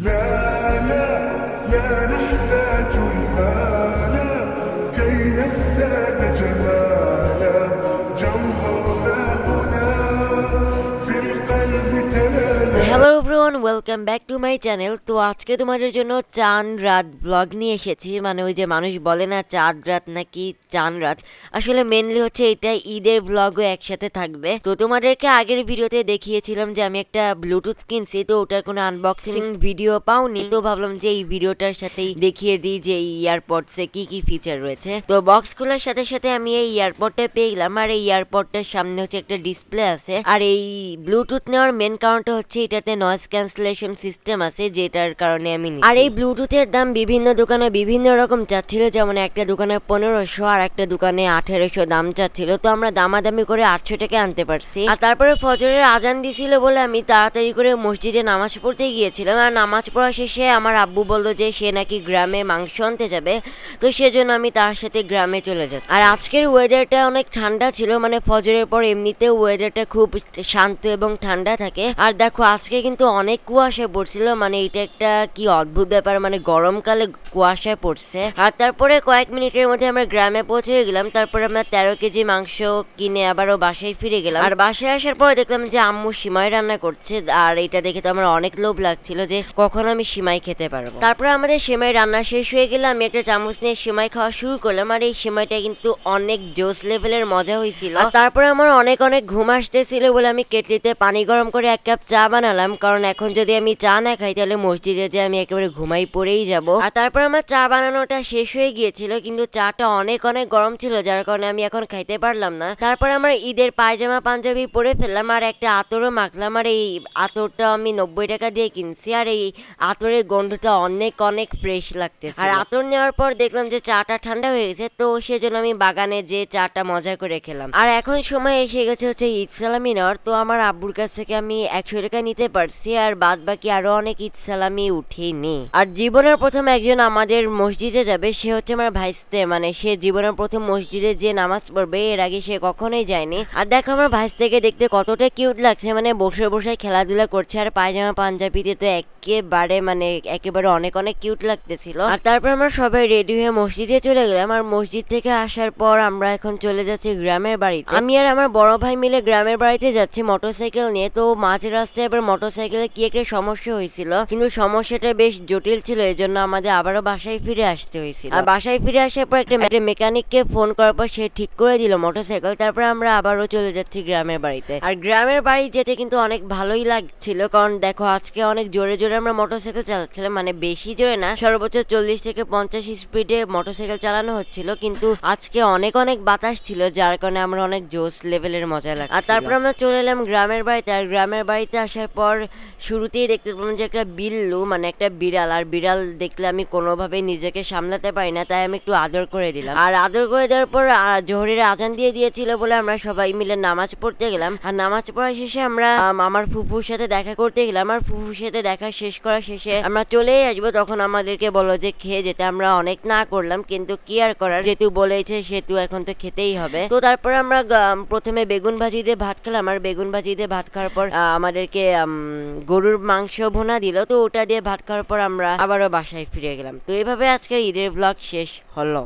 لا لا لا نحتاج المال كي نزداد جمالا جوهرنا هنا في القلب تلالا hello everyone, welcome back to my channel. তো আজকে তোমাদের জন্য চান রাত ব্লগ নিয়ে এসেছি। মানে ওই যে মানুষ বলে না চাঁদ রাত নাকি চান রাত, আসলে মেনলি হচ্ছে এটা ঈদের ব্লগও একসাথে থাকবে। তো তোমাদেরকে আগের ভিডিওতে দেখিয়েছিলাম যে আমি একটা ব্লুটুথ কিনছি, তো ওটার কোনো আনবক্সিং ভিডিও পাওনি, তো ভাবলাম যে এই ভিডিওটার সাথেই দেখিয়ে দিই যে এই ইয়ারপডসে কি কি ফিচার রয়েছে। তো বক্স খোলার সাথে সাথে আমি এই ইয়ারপডটা পেয়ে গেলাম, আর এই ইয়ারপডটার সামনে হচ্ছে একটা ডিসপ্লে আছে। আর এই ব্লুটুথ নেওয়ার মেন কারণটা হচ্ছে এটাতে নয়েজ ক্যান্সেলেশন সিস্টেম আছে, যেটার কারণে আমি নিই। আর এই ব্লুটুথের দাম বিভিন্ন দোকানে বিভিন্ন রকম চাচ্ছিল, যেমন একটা দোকানে 1500 আর একটা দোকানে 1800 দাম চাচ্ছিল। তো আমরা দামাদামি করে 800 টাকা আনতে পারছি। আর তারপরে ফজরের আজান দিছিল বলে আমি তাড়াতাড়ি করে মসজিদে নামাজ পড়তে গিয়েছিলাম। আর নামাজ পড়া শেষে আমার আব্বু বললো যে সে নাকি গ্রামে মাংস আনতে যাবে, তো সেজন্য আমি তার সাথে গ্রামে চলে যাই। আর আজকের ওয়েদারটা অনেক ঠান্ডা ছিল, মানে ফজরের পর এমনিতেও ওয়েদারটা খুব শান্ত এবং ঠান্ডা থাকে। আর দেখো আজকে কিন্তু অনেক কুয়াশা পড়ছিল, মানে এটা একটা কি অদ্ভুত ব্যাপার, মানে গরমকালে কুয়াশায় পড়ছে। আর তারপরে কয়েক মিনিটের মধ্যে আমরা গ্রামে পৌঁছে গেলাম। তারপরে আমরা 13 কেজি মাংস কিনে আবারও বাসায় ফিরে গেলাম। আর বাসায় আসার পর দেখলাম যে আম্মু সিমাই রান্না করছে, আর এটা দেখে তো আমার অনেক লোভ লাগছিল যে কখন আমি সিমাই খেতে পারবো। তারপরে আমাদের সিমাই রান্না শেষ হয়ে গেলে আমি একটা চামচ নিয়ে সিমাই খাওয়া শুরু করলাম। আর এই সিমাইটা কিন্তু অনেক জোস লেভেলের মজা হয়েছিল। তারপরে আমার অনেক অনেক ঘুম আসতেছিল বলে আমি কেটলিতে পানি গরম করে 1 কাপ চা বানালাম, কারণ এখন যদি আমি চা না খাই তাহলে মসজিদে যে আমি একেবারে ঘুমাই পড়েই যাব। আর তারপর আমার চা বানানোটা শেষ হয়ে গিয়েছিল, কিন্তু চাটা অনেক অনেক গরম ছিল, যার কারণে আমি এখন খাইতে পারলাম না। তারপর আমার ঈদের পায়জামা পাঞ্জাবি পরে ফেললাম আর একটা আতরও মাখলাম। আর এই আতরটা আমি 90 টাকা দিয়ে কিনছি, আর এই আতরের গন্ধটা অনেক অনেক ফ্রেশ লাগতেছে। আর আতর নেওয়ার পর দেখলাম যে চাটা ঠান্ডা হয়ে গেছে, তো সেজন্য আমি বাগানে যে চাটা মজা করে খেলাম। আর এখন সময় এসে গেছে হচ্ছে ঈদ সালামি নেওয়ার। তো আমার আব্বুর কাছ থেকে আমি 100 টাকা নিতে পারছি, আর বাদ বাকি আরো অনেক ঈদ সালামি উঠেনি। আর জীবনের প্রথম একজন আমাদের মসজিদে যাবে, সে হচ্ছে আমার ভাইস্তে, মানে সে জীবনের প্রথম মসজিদে যে নামাজ পড়বে, এর আগে সে কখনোই যায়নি। আর দেখো আমার ভাইস্তেকে দেখতে কতটা কিউট লাগছে, মানে বসে বসে খেলাধুলা করছে, আর পায়জামা পাঞ্জাবিতে তো একেবারে অনেক অনেক কিউট লাগতেছিল। আর তারপর আমরা সবাই রেডি হয়ে মসজিদে চলে গেলাম। আর মসজিদ থেকে আসার পর আমরা এখন চলে যাচ্ছি গ্রামের বাড়িতে। আমি আর আমার বড় ভাই মিলে গ্রামের বাড়িতে যাচ্ছি মোটরসাইকেল নিয়ে। তো মাঝ রাস্তায় এবার মোটরসাইকেলে কি একটা সমস্যা হয়েছিল, কিন্তু সমস্যাটা বেশ জটিল ছিল, এই জন্য আমাদের আবারও বাসায় ফিরে আসতে হয়েছিল। আর বাসায় ফিরে আসার পর একটা মেকানিককে ফোন করার পর সে ঠিক করে দিল মোটরসাইকেল। তারপর আমরা আবারও চলে যাচ্ছি গ্রামের বাড়িতে। আর গ্রামের বাড়ি যেতে কিন্তু অনেক ভালোই লাগছিল, কারণ দেখো আজকে অনেক জোরে জোরে আমরা মোটরসাইকেল চালাচ্ছিলাম, মানে বেশি জোরে না, সর্বোচ্চ 40 থেকে 50 স্পিডে মোটরসাইকেল চালানো হচ্ছিল, কিন্তু আজকে অনেক অনেক বাতাস ছিল, যার কারণে আমরা অনেক জোস লেভেলের মজা লাগছে। আর তারপর আমরা চলে এলাম গ্রামের বাড়িতে। আর গ্রামের বাড়িতে আসার পর শুরুতেই দেখতে পেলাম যে একটা বিল্লু, মানে একটা বিড়াল। আর বিড়াল দেখলে আমি কোনোভাবেই নিজেকে সামলাতে পারি না, তাই আমি একটু আদর করে দিলাম। আর আদর করে দেওয়ার পর জোহরের আজান দিয়ে দিয়েছিল বলে আমরা সবাই মিলে নামাজ পড়তে গেলাম। আর নামাজ পড়া শেষে আমরা আমার ফুফুর সাথে দেখা করতে গেলাম। আর ফুফুর সাথে দেখা শেষ করা শেষে আমরা চলেই আসবো, তখন আমাদেরকে বললো যে খেয়ে যেতে। আমরা অনেক না করলাম, কিন্তু কি আর করার, যেহেতু বলেছে সেহেতু এখন তো খেতেই হবে। তো তারপর আমরা প্রথমে বেগুন ভাজি দিয়ে ভাত খেলাম। আর বেগুন ভাজি দিয়ে ভাত খাওয়ার পর আমাদেরকে গরুর মাংস ভুনা দিল, তো ওটা দিয়ে ভাত খাওয়ার পর আমরা আবারও বাসায় ফিরে গেলাম। তো এইভাবে আজকের ঈদের ব্লগ শেষ হলো।